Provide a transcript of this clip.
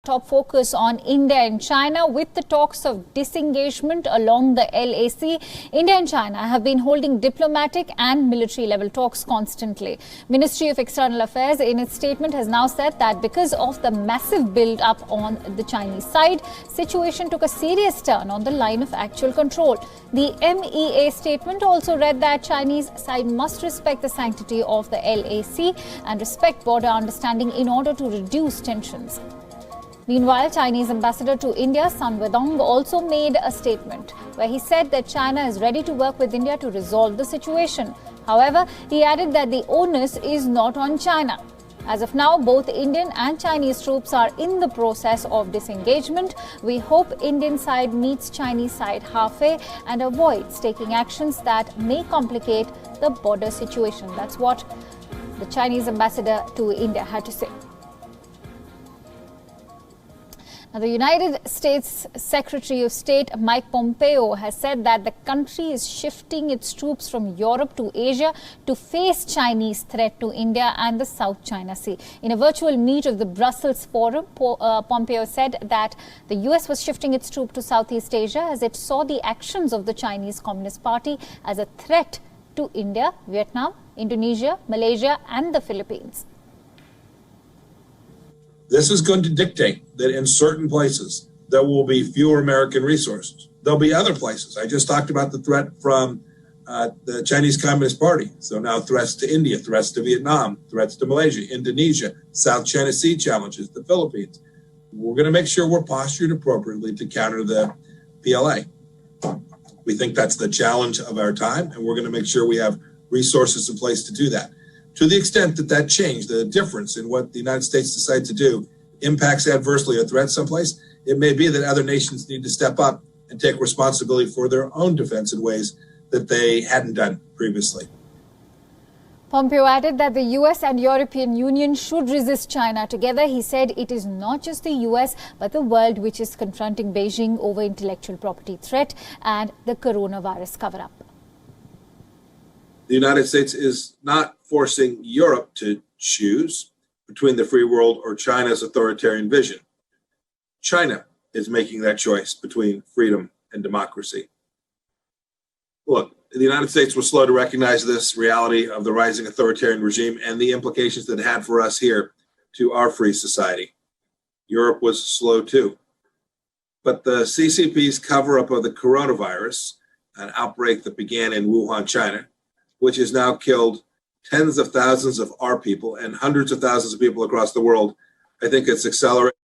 top focus on India and China with the talks of disengagement along the LAC. India and China have been holding diplomatic and military level talks constantly. Ministry of External Affairs in its statement has now said that because of the massive build up on the Chinese side, situation took a serious turn on the line of actual control. The MEA statement also read that Chinese side must respect the sanctity of the LAC and respect border understanding in order to reduce tensions. Meanwhile, Chinese ambassador to India, Sun Wedong, also made a statement where he said that China is ready to work with India to resolve the situation. However, he added that the onus is not on China. As of now, both Indian and Chinese troops are in the process of disengagement. We hope Indian side meets Chinese side halfway and avoids taking actions that may complicate the border situation. That's what the Chinese ambassador to India had to say. Now, the United States Secretary of State Mike Pompeo has said that the country is shifting its troops from Europe to Asia to face Chinese threat to India and the South China Sea. In a virtual meet of the Brussels Forum, Pompeo said that the US was shifting its troops to Southeast Asia as it saw the actions of the Chinese Communist Party as a threat to India, Vietnam, Indonesia, Malaysia and the Philippines. This is going to dictate that in certain places there will be fewer American resources. There'll be other places. I just talked about the threat from the Chinese Communist Party. So now threats to India, threats to Vietnam, threats to Malaysia, Indonesia, South China Sea challenges, the Philippines. We're going to make sure we're postured appropriately to counter the PLA. We think that's the challenge of our time, and we're going to make sure we have resources in place to do that. To the extent that that change, the difference in what the United States decides to do impacts adversely a threat someplace, it may be that other nations need to step up and take responsibility for their own defense in ways that they hadn't done previously. Pompeo added that the US and European Union should resist China together. He said it is not just the US but the world which is confronting Beijing over intellectual property threat and the coronavirus cover-up. The United States is not forcing Europe to choose between the free world or China's authoritarian vision. China is making that choice between freedom and democracy. Look, the United States was slow to recognize this reality of the rising authoritarian regime and the implications that it had for us here to our free society. Europe was slow too. But the CCP's cover-up of the coronavirus, an outbreak that began in Wuhan, China, which has now killed tens of thousands of our people and hundreds of thousands of people across the world, I think it's accelerated.